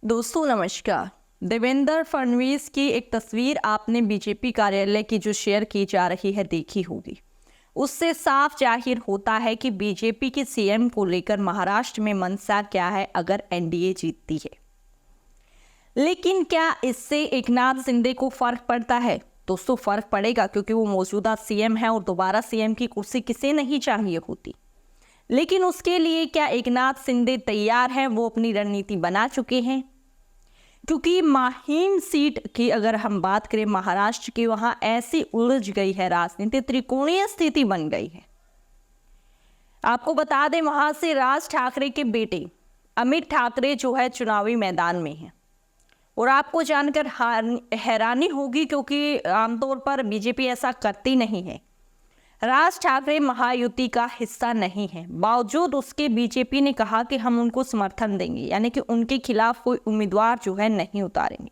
दोस्तों नमस्कार। देवेंद्र फडणवीस की एक तस्वीर आपने बीजेपी कार्यालय की जो शेयर की जा रही है देखी होगी। उससे साफ जाहिर होता है कि बीजेपी की सीएम को लेकर महाराष्ट्र में मंशा क्या है अगर एनडीए जीतती है। लेकिन क्या इससे एकनाथ शिंदे को फर्क पड़ता है? दोस्तों फर्क पड़ेगा, क्योंकि वो मौजूदा सीएम है और दोबारा सीएम की कुर्सी किसे नहीं चाहिए होती। लेकिन उसके लिए क्या एकनाथ शिंदे तैयार हैं? वो अपनी रणनीति बना चुके हैं, क्योंकि माहिम सीट की अगर हम बात करें महाराष्ट्र की, वहां ऐसी उलझ गई है राजनीति, त्रिकोणीय स्थिति बन गई है। आपको बता दें, वहां से राज ठाकरे के बेटे अमित ठाकरे जो है चुनावी मैदान में हैं। और आपको जानकर हैरानी होगी, क्योंकि आमतौर पर बीजेपी ऐसा करती नहीं है। राज ठाकरे महायुति का हिस्सा नहीं है, बावजूद उसके बीजेपी ने कहा कि हम उनको समर्थन देंगे, यानी कि उनके खिलाफ कोई उम्मीदवार जो है नहीं उतारेंगे।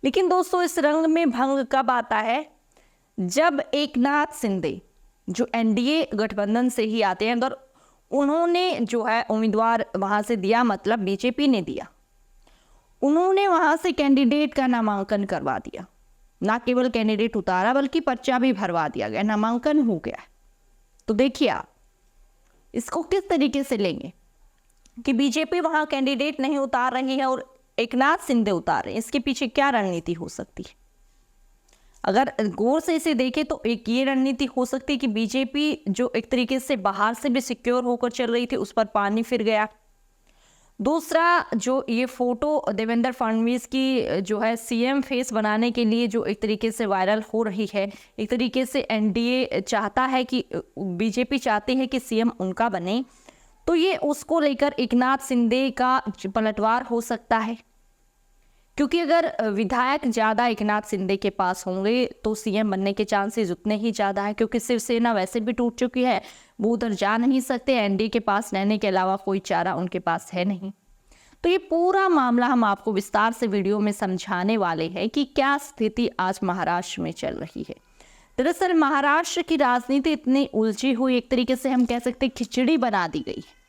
लेकिन दोस्तों इस रंग में भंग कब आता है? जब एकनाथ शिंदे जो एनडीए गठबंधन से ही आते हैं, और उन्होंने जो है उम्मीदवार वहां से दिया, मतलब बीजेपी ने दिया, उन्होंने वहां से कैंडिडेट का नामांकन करवा दिया। ना केवल कैंडिडेट उतारा बल्कि पर्चा भी भरवा दिया गया, नामांकन हो गया। तो देखिए आप इसको किस तरीके से लेंगे कि बीजेपी वहां कैंडिडेट नहीं उतार रही है और एकनाथ शिंदे उतार रहे हैं। इसके पीछे क्या रणनीति हो सकती है? अगर गौर से इसे देखें तो एक ये रणनीति हो सकती है कि बीजेपी जो एक तरीके से बाहर से भी सिक्योर होकर चल रही थी, उस पर पानी फिर गया। दूसरा, जो ये फोटो देवेंद्र फडणवीस की जो है सीएम फेस बनाने के लिए जो एक तरीके से वायरल हो रही है, एक तरीके से एनडीए चाहता है कि बीजेपी चाहती है कि सीएम उनका बने, तो ये उसको लेकर एकनाथ शिंदे का पलटवार हो सकता है। क्योंकि अगर विधायक ज़्यादा एकनाथ शिंदे के पास होंगे तो सीएम बनने के चांसेस उतने ही ज़्यादा है, क्योंकि शिवसेना वैसे भी टूट चुकी है, वो उधर जा नहीं सकते, एनडीए के पास रहने के अलावा कोई चारा उनके पास है नहीं। तो ये पूरा मामला हम आपको विस्तार से वीडियो में समझाने वाले हैं कि क्या स्थिति आज महाराष्ट्र में चल रही है। दरअसल महाराष्ट्र की राजनीति इतनी उलझी हुई, एक तरीके से हम कह सकते खिचड़ी बना दी गई है।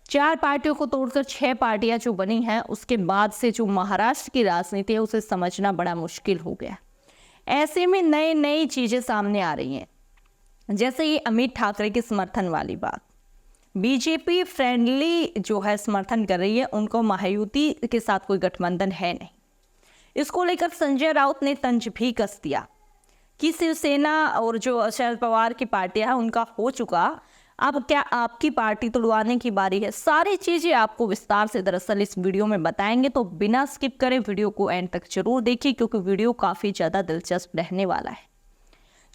4 पार्टियों को तोड़कर 6 पार्टियां जो बनी हैं, उसके बाद से जो महाराष्ट्र की राजनीति है उसे समझना बड़ा मुश्किल हो गया। ऐसे में नई नई चीजें सामने आ रही हैं, जैसे ये अमित ठाकरे के समर्थन वाली बात। बीजेपी फ्रेंडली जो है समर्थन कर रही है, उनको महायुति के साथ कोई गठबंधन है नहीं। इसको लेकर संजय राउत ने तंज भी कस दिया कि शिवसेना और जो शरद पवार की पार्टियां हैं उनका हो चुका, अब क्या आपकी पार्टी तुड़वाने की बारी है। सारी चीजें आपको विस्तार से दरअसल इस वीडियो में बताएंगे, तो बिना स्किप करे वीडियो को एंड तक जरूर देखिए, क्योंकि वीडियो काफी ज्यादा दिलचस्प रहने वाला है।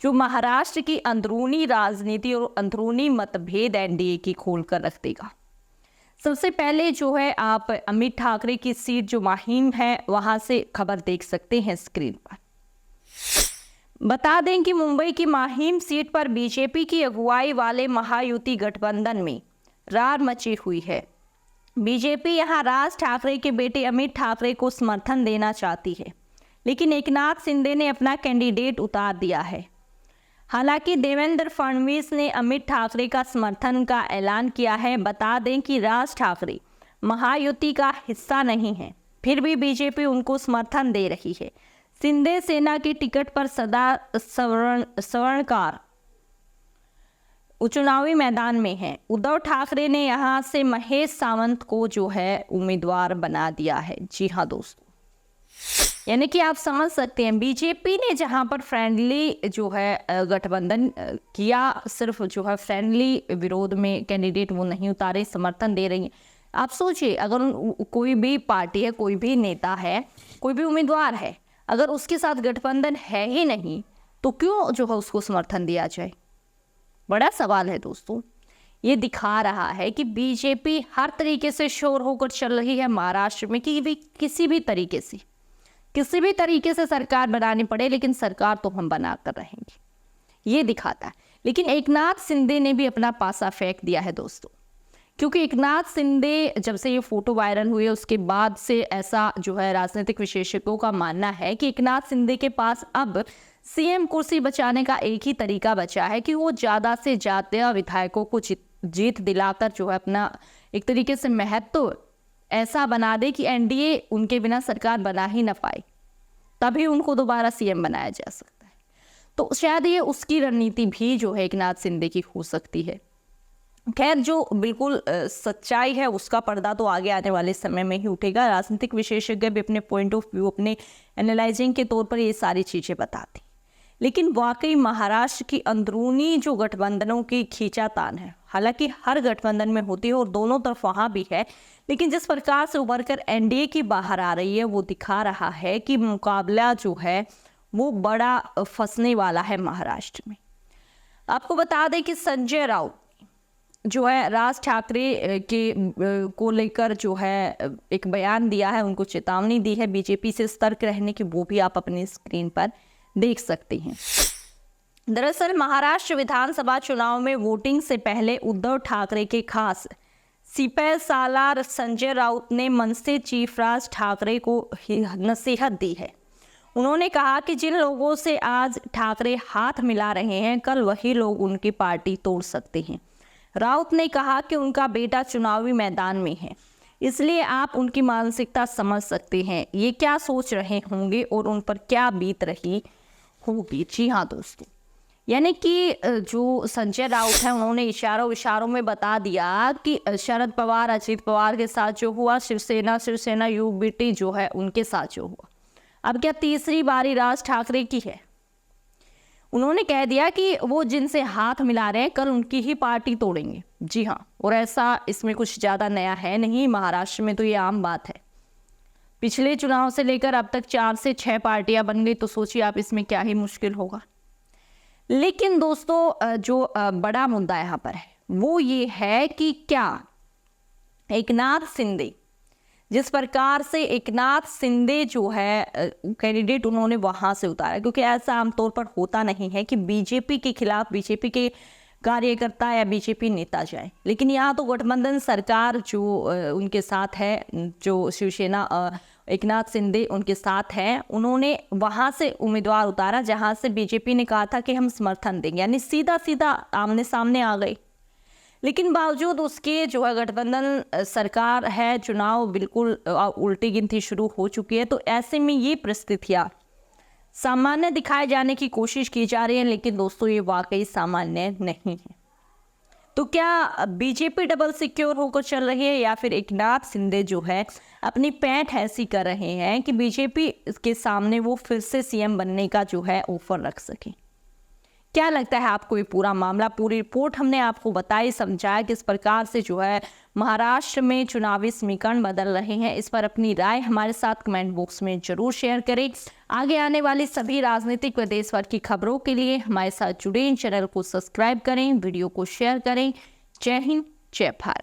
जो महाराष्ट्र की अंदरूनी राजनीति और अंदरूनी मतभेद एनडीए की खोल कर रख देगा। सबसे पहले जो है आप अमित ठाकरे की सीट जो माहिम है वहां से खबर देख सकते हैं स्क्रीन पर। बता दें कि मुंबई की माहिम सीट पर बीजेपी की अगुवाई वाले महायुति गठबंधन में रार मची हुई है। बीजेपी यहां राज ठाकरे के बेटे अमित ठाकरे को समर्थन देना चाहती है, लेकिन एकनाथ शिंदे ने अपना कैंडिडेट उतार दिया है। हालांकि देवेंद्र फडणवीस ने अमित ठाकरे का समर्थन का ऐलान किया है। बता दें कि राज ठाकरे महायुति का हिस्सा नहीं है, फिर भी बीजेपी उनको समर्थन दे रही है। शिंदे सेना की टिकट पर सदा स्वर्णकार चुनावी मैदान में है। उद्धव ठाकरे ने यहां से महेश सावंत को जो है उम्मीदवार बना दिया है। जी हाँ दोस्तों, यानी कि आप समझ सकते हैं बीजेपी ने जहां पर फ्रेंडली जो है गठबंधन किया, सिर्फ जो है फ्रेंडली विरोध में कैंडिडेट वो नहीं उतारे, समर्थन दे रही है। आप सोचिए, अगर कोई भी पार्टी है, कोई भी नेता है, कोई भी उम्मीदवार है, अगर उसके साथ गठबंधन है ही नहीं तो क्यों जो है उसको समर्थन दिया जाए? बड़ा सवाल है दोस्तों। ये दिखा रहा है कि बीजेपी हर तरीके से शोर होकर चल रही है महाराष्ट्र में, कि भी किसी भी तरीके से सरकार बनानी पड़े, लेकिन सरकार तो हम बना कर रहेंगे, ये दिखाता है। लेकिन एकनाथ शिंदे ने भी अपना पासा फेंक दिया है दोस्तों, क्योंकि एकनाथ शिंदे जब से ये फोटो वायरल हुई है उसके बाद से ऐसा जो है राजनीतिक विशेषज्ञों का मानना है कि एकनाथ शिंदे के पास अब सीएम कुर्सी बचाने का एक ही तरीका बचा है कि वो ज़्यादा से ज़्यादा विधायकों को जीत दिलाकर जो है अपना एक तरीके से महत्व ऐसा बना दे कि एनडीए उनके बिना सरकार बना ही ना पाए, तभी उनको दोबारा सीएम बनाया जा सकता है। तो शायद ये उसकी रणनीति भी जो है एकनाथ शिंदे की हो सकती है। खैर, जो बिल्कुल सच्चाई है उसका पर्दा तो आगे आने वाले समय में ही उठेगा। राजनीतिक विशेषज्ञ भी अपने पॉइंट ऑफ व्यू, अपने एनालाइजिंग के तौर पर ये सारी चीज़ें बताते हैं। लेकिन वाकई महाराष्ट्र की अंदरूनी जो गठबंधनों की खींचातान है, हालांकि हर गठबंधन में होती है और दोनों तरफ वहाँ भी है, लेकिन जिस प्रकार से उभर कर एनडीए की बाहर आ रही है वो दिखा रहा है कि मुकाबला जो है वो बड़ा फंसने वाला है महाराष्ट्र में। आपको बता दें कि संजय राउत जो है राज ठाकरे के को लेकर जो है एक बयान दिया है, उनको चेतावनी दी है बीजेपी से सतर्क रहने की, वो भी आप अपनी स्क्रीन पर देख सकते हैं। दरअसल महाराष्ट्र विधानसभा चुनाव में वोटिंग से पहले उद्धव ठाकरे के खास सिपह सालार संजय राउत ने मनसे चीफ राज ठाकरे को नसीहत दी है। उन्होंने कहा कि जिन लोगों से आज ठाकरे हाथ मिला रहे हैं, कल वही लोग उनकी पार्टी तोड़ सकते हैं। राउत ने कहा कि उनका बेटा चुनावी मैदान में है, इसलिए आप उनकी मानसिकता समझ सकते हैं, ये क्या सोच रहे होंगे और उन पर क्या बीत रही होगी। जी हाँ दोस्तों, यानी कि जो संजय राउत है उन्होंने इशारों में बता दिया कि शरद पवार, अजित पवार के साथ जो हुआ, शिवसेना यूबीटी जो है उनके साथ जो हुआ, अब क्या तीसरी बारी राज ठाकरे की है। उन्होंने कह दिया कि वो जिनसे हाथ मिला रहे हैं कल उनकी ही पार्टी तोड़ेंगे। जी हाँ, और ऐसा इसमें कुछ ज़्यादा नया है नहीं, महाराष्ट्र में तो ये आम बात है। पिछले चुनाव से लेकर अब तक 4 से 6 पार्टियां बन गई, तो सोचिए आप इसमें क्या ही मुश्किल होगा। लेकिन दोस्तों जो बड़ा मुद्दा यहाँ पर है वो ये है कि क्या एकनाथ शिंदे, जिस प्रकार से एकनाथ शिंदे जो है कैंडिडेट उन्होंने वहां से उतारा, क्योंकि ऐसा आमतौर पर होता नहीं है कि बीजेपी के खिलाफ बीजेपी के कार्यकर्ता या बीजेपी नेता जाए, लेकिन यहाँ तो गठबंधन सरकार जो उनके साथ है, जो शिवसेना एकनाथ शिंदे उनके साथ है, उन्होंने वहां से उम्मीदवार उतारा जहां से बीजेपी ने कहा था कि हम समर्थन देंगे, यानी सीधा सीधा आमने सामने आ गए। लेकिन बावजूद उसके जो है गठबंधन सरकार है, चुनाव बिल्कुल उल्टी गिनती शुरू हो चुकी है। तो ऐसे में ये परिस्थितियाँ सामान्य दिखाए जाने की कोशिश की जा रही है, लेकिन दोस्तों ये वाकई सामान्य नहीं है। तो क्या बीजेपी डबल सिक्योर होकर चल रही है या फिर एकनाथ शिंदे जो है अपनी पैठ ऐसी कर रहे हैं कि बीजेपी के सामने वो फिर से सीएम बनने का जो है ऑफर रख सके? क्या लगता है आपको ये पूरा मामला? पूरी रिपोर्ट हमने आपको बताई, समझाया किस प्रकार से जो है महाराष्ट्र में चुनावी समीकरण बदल रहे हैं। इस पर अपनी राय हमारे साथ कमेंट बॉक्स में जरूर शेयर करें। आगे आने वाली सभी राजनीतिक व देश भर की खबरों के लिए हमारे साथ जुड़े, चैनल को सब्सक्राइब करें, वीडियो को शेयर करें। जय हिंद, जय भारत।